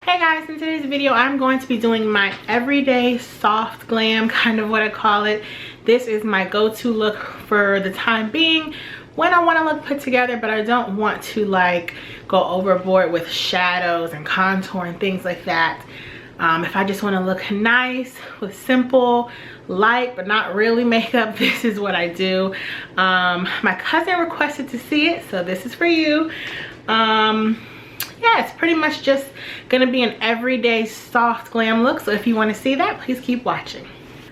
Hey guys, in today's video I'm going to be doing my everyday soft glam, kind of what I call it. This is my go-to look for the time being when I want to look put together, but I don't want to like go overboard with shadows and contour and things like that. If I just want to look nice with simple, light but not really makeup, this is what I do. My cousin requested to see it, so this is for you. Yeah, it's pretty much just gonna be an everyday soft glam look, so if you want to see that, please keep watching.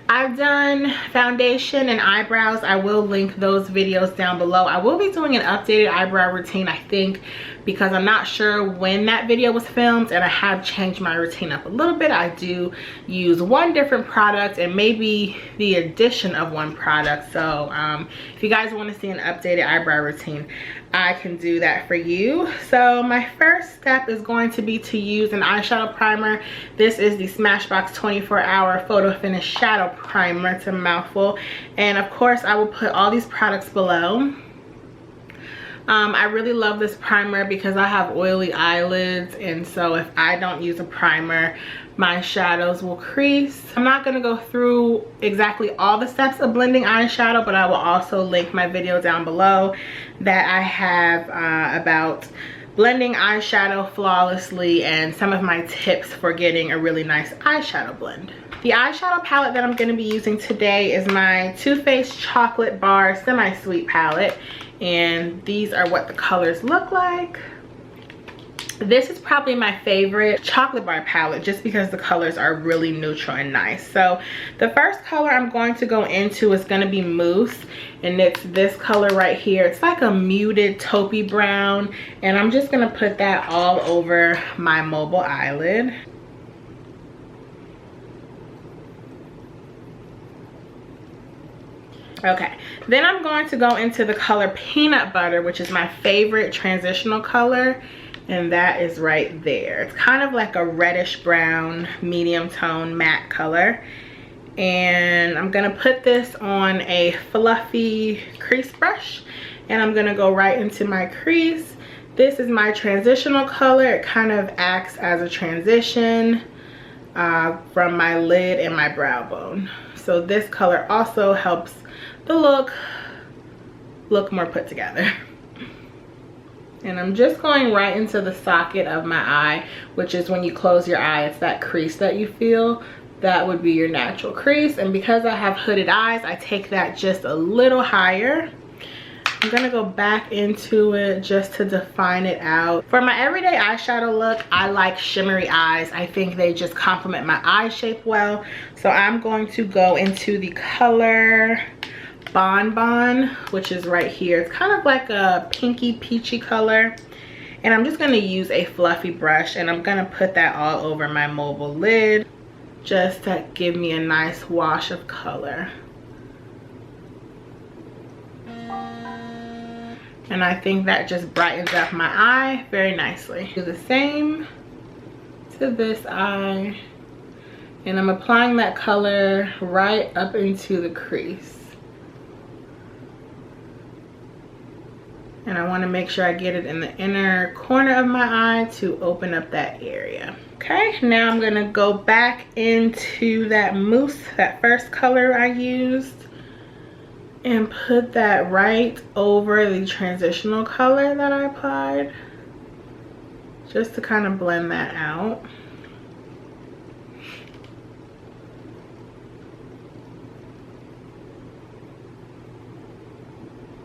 I've done foundation and eyebrows. I will link those videos down below. I will be doing an updated eyebrow routine, I think, because I'm not sure when that video was filmed and I have changed my routine up a little bit. I do use one different product and maybe the addition of one product. So if you guys want to see an updated eyebrow routine, I can do that for you. So my first step is going to be to use an eyeshadow primer. This is the Smashbox 24-hour Photo Finish Shadow Primer. It's a mouthful. And of course, I will put all these products below. I really love this primer because I have oily eyelids, and so if I don't use a primer, my shadows will crease. I'm not going to go through exactly all the steps of blending eyeshadow, but I will also link my video down below that I have about blending eyeshadow flawlessly and some of my tips for getting a really nice eyeshadow blend. The eyeshadow palette that I'm going to be using today is my Too Faced Chocolate Bar Semi-Sweet palette, and these are what the colors look like. This is probably my favorite chocolate bar palette just because the colors are really neutral and nice. So the first color I'm going to go into is going to be Mousse, and it's this color right here. It's like a muted taupey brown, and I'm just going to put that all over my mobile eyelid. Okay, then I'm going to go into the color Peanut Butter, which is my favorite transitional color, and that is right there. It's kind of like a reddish brown medium tone matte color, and I'm gonna put this on a fluffy crease brush, and I'm gonna go right into my crease. This is my transitional color. It kind of acts as a transition from my lid and my brow bone. So this color also helps the look more put together. And I'm just going right into the socket of my eye, which is when you close your eye, it's that crease that you feel. That would be your natural crease. And because I have hooded eyes, I take that just a little higher. I'm gonna go back into it just to define it out. For my everyday eyeshadow look, I like shimmery eyes. I think they just complement my eye shape well. So I'm going to go into the color Bonbon, which is right here. It's kind of like a pinky peachy color, and I'm just going to use a fluffy brush, and I'm going to put that all over my mobile lid just to give me a nice wash of color. And I think that just brightens up my eye very nicely. Do the same to this eye, and I'm applying that color right up into the crease. And I want to make sure I get it in the inner corner of my eye to open up that area. Okay, now I'm going to go back into that mousse, that first color I used, and put that right over the transitional color that I applied, just to kind of blend that out.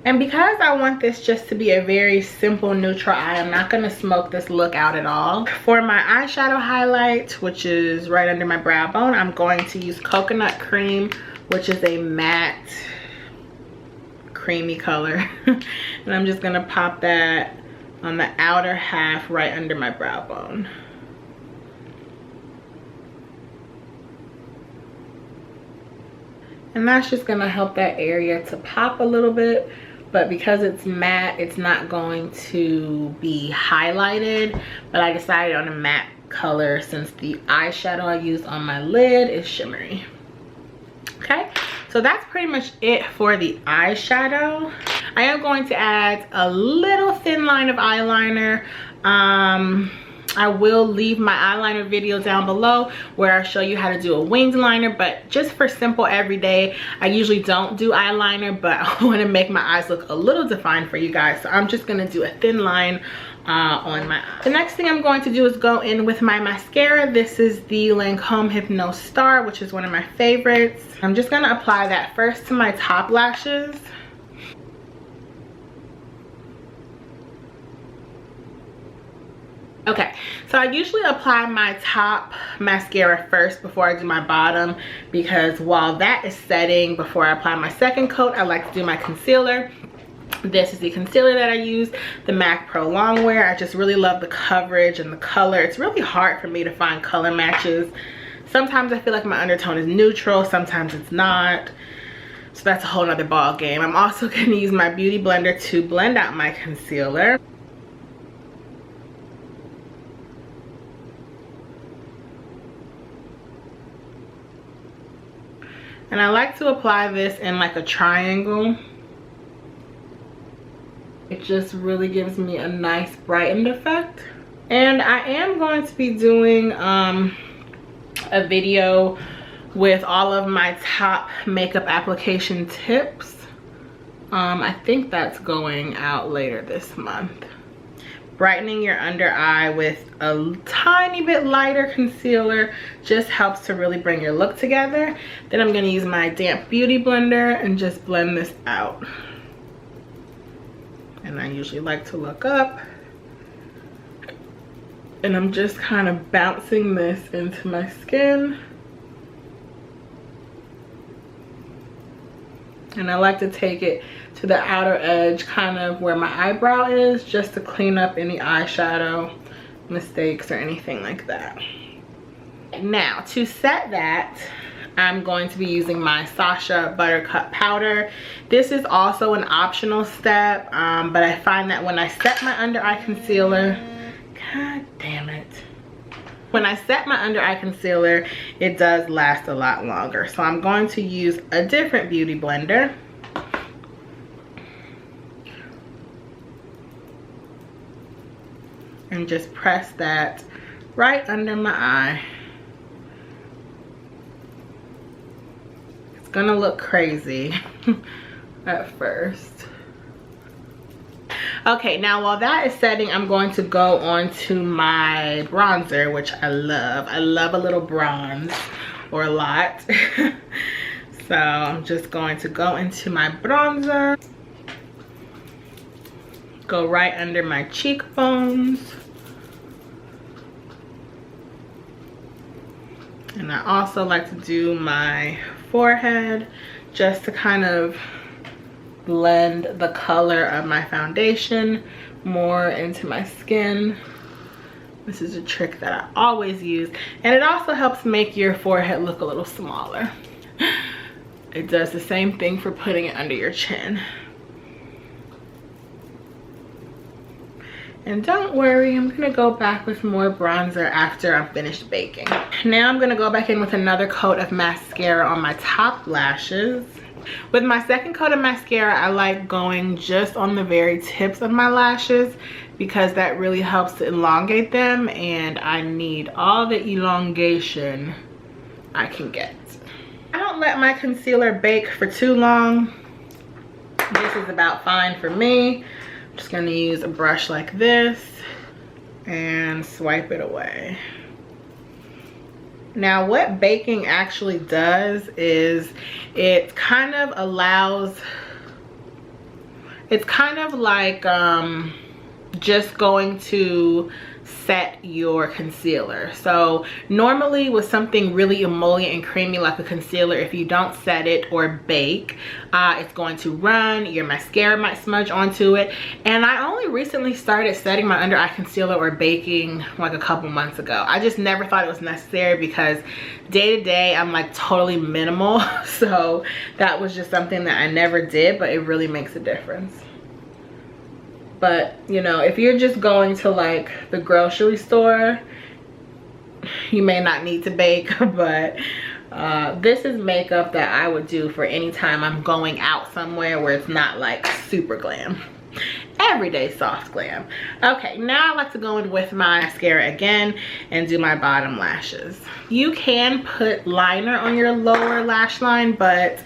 And because I want this just to be a very simple neutral eye, I'm not going to smoke this look out at all. For my eyeshadow highlight, which is right under my brow bone, I'm going to use Coconut Cream, which is a matte creamy color. And I'm just going to pop that on the outer half right under my brow bone. And that's just going to help that area to pop a little bit. But because it's matte, it's not going to be highlighted. But I decided on a matte color since the eyeshadow I used on my lid is shimmery. Okay, so that's pretty much it for the eyeshadow. I am going to add a little thin line of eyeliner. I will leave my eyeliner video down below where I show you how to do a winged liner, but just for simple everyday, I usually don't do eyeliner, but I want to make my eyes look a little defined for you guys, so I'm just going to do a thin line on my eye. The next thing I'm going to do is go in with my mascara. This is the Lancome Hypnose Star, which is one of my favorites. I'm just going to apply that first to my top lashes. Okay, so I usually apply my top mascara first before I do my bottom, because while that is setting before I apply my second coat, I like to do my concealer. This is the concealer that I use, the MAC Pro Longwear. I just really love the coverage and the color. It's really hard for me to find color matches. Sometimes I feel like my undertone is neutral, sometimes it's not. So that's a whole nother ball game. I'm also going to use my beauty blender to blend out my concealer. And I like to apply this in like a triangle. It just really gives me a nice brightened effect. And I am going to be doing a video with all of my top makeup application tips. I think that's going out later this month. Brightening your under eye with a tiny bit lighter concealer just helps to really bring your look together. Then I'm going to use my damp beauty blender and just blend this out. And I usually like to look up, and I'm just kind of bouncing this into my skin. And I like to take it to the outer edge, kind of where my eyebrow is, just to clean up any eyeshadow mistakes or anything like that. Now, to set that, I'm going to be using my Sascha Buttercup powder. This is also an optional step, but I find that when I set my under eye concealer, god damn it. When I set my under eye concealer, it does last a lot longer. So I'm going to use a different beauty blender. And just press that right under my eye. It's gonna look crazy at first. Okay, now while that is setting, I'm going to go on to my bronzer, which I love. I love a little bronze, or a lot. So I'm just going to go into my bronzer. Go right under my cheekbones. And I also like to do my forehead just to kind of blend the color of my foundation more into my skin. This is a trick that I always use, and it also helps make your forehead look a little smaller. It does the same thing for putting it under your chin. And don't worry, I'm gonna go back with more bronzer after I'm finished baking. Now I'm gonna go back in with another coat of mascara on my top lashes. With my second coat of mascara, I like going just on the very tips of my lashes because that really helps to elongate them, and I need all the elongation I can get. I don't let my concealer bake for too long. This is about fine for me. I'm just gonna use a brush like this and swipe it away. Now what baking actually does is it kind of allows, it's kind of like just going to set your concealer. So normally with something really emollient and creamy like a concealer, if you don't set it or bake, it's going to run, your mascara might smudge onto it. And I only recently started setting my under eye concealer or baking like a couple months ago. I just never thought it was necessary because day to day I'm like totally minimal. So that was just something that I never did, but it really makes a difference. But you know, if you're just going to like the grocery store, you may not need to bake, but this is makeup that I would do for any time I'm going out somewhere where it's not like super glam. everyday soft glam. Okay, now I like to go in with my mascara again and do my bottom lashes. You can put liner on your lower lash line, but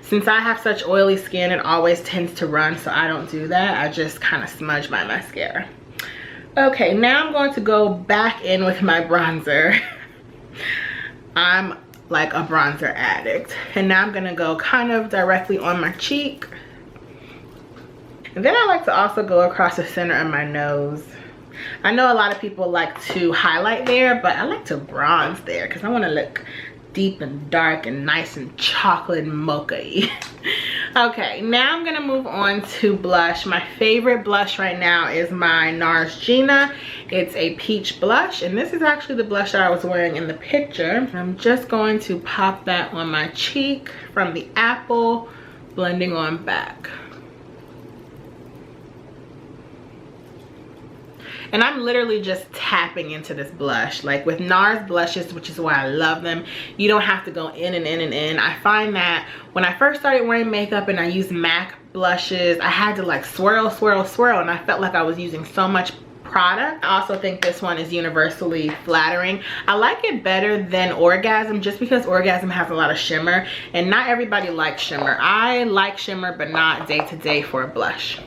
since I have such oily skin, it always tends to run, so I don't do that. I just kind of smudge my mascara. Okay, now I'm going to go back in with my bronzer. I'm like a bronzer addict. And now I'm gonna go kind of directly on my cheek. And then I like to also go across the center of my nose. I know a lot of people like to highlight there, but I like to bronze there because I want to look deep and dark and nice and chocolate mocha-y. Okay, now I'm gonna move on to blush. My favorite blush right now is my Nars Gina. It's a peach blush, and this is actually the blush that I was wearing in the picture. I'm just going to pop that on my cheek from the apple, blending on back. And I'm literally just tapping into this blush. Like with Nars blushes, which is why I love them, you don't have to go in and in and in. I find that when I first started wearing makeup and I used MAC blushes, I had to like swirl, swirl, swirl, and I felt like I was using so much product. I also think this one is universally flattering. I like it better than Orgasm just because Orgasm has a lot of shimmer, and not everybody likes shimmer. I like shimmer, but not day to day for a blush.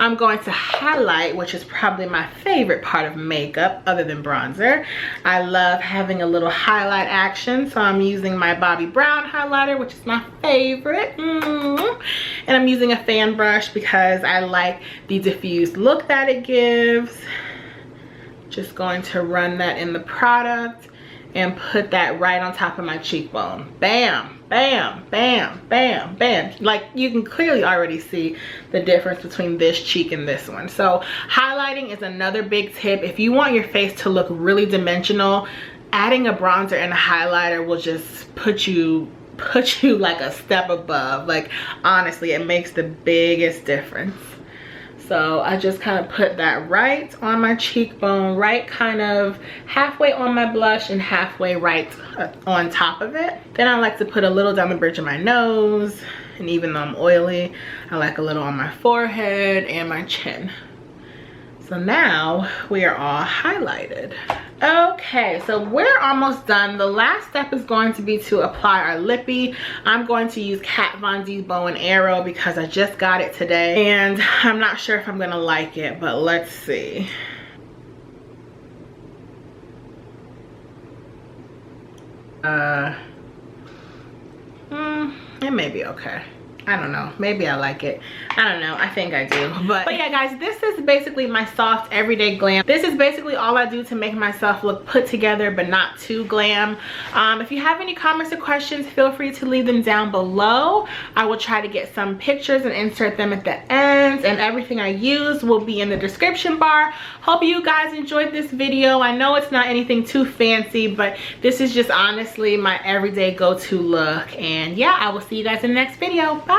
I'm going to highlight, which is probably my favorite part of makeup other than bronzer. I love having a little highlight action, so I'm using my Bobbi Brown highlighter, which is my favorite. And I'm using a fan brush because I like the diffused look that it gives. Just going to run that in the product and put that right on top of my cheekbone. Bam, bam, bam, bam, bam. Like you can clearly already see the difference between this cheek and this one. So highlighting is another big tip. If you want your face to look really dimensional, adding a bronzer and a highlighter will just put you like a step above. Like honestly, it makes the biggest difference. So I just kind of put that right on my cheekbone, right kind of halfway on my blush and halfway right on top of it. Then I like to put a little down the bridge of my nose, and even though I'm oily, I like a little on my forehead and my chin. So now we are all highlighted. Okay, so we're almost done. The last step is going to be to apply our lippy. I'm going to use Kat Von D's Bow and Arrow because I just got it today and I'm not sure if I'm gonna like it, but let's see. It may be okay. I don't know, maybe I like it. I don't know, I think I do. But yeah guys, this is basically my soft everyday glam. This is basically all I do to make myself look put together but not too glam. If you have any comments or questions, feel free to leave them down below. I will try to get some pictures and insert them at the ends, and everything I use will be in the description bar. Hope you guys enjoyed this video. I know it's not anything too fancy, but this is just honestly my everyday go-to look. And yeah, I will see you guys in the next video. Bye.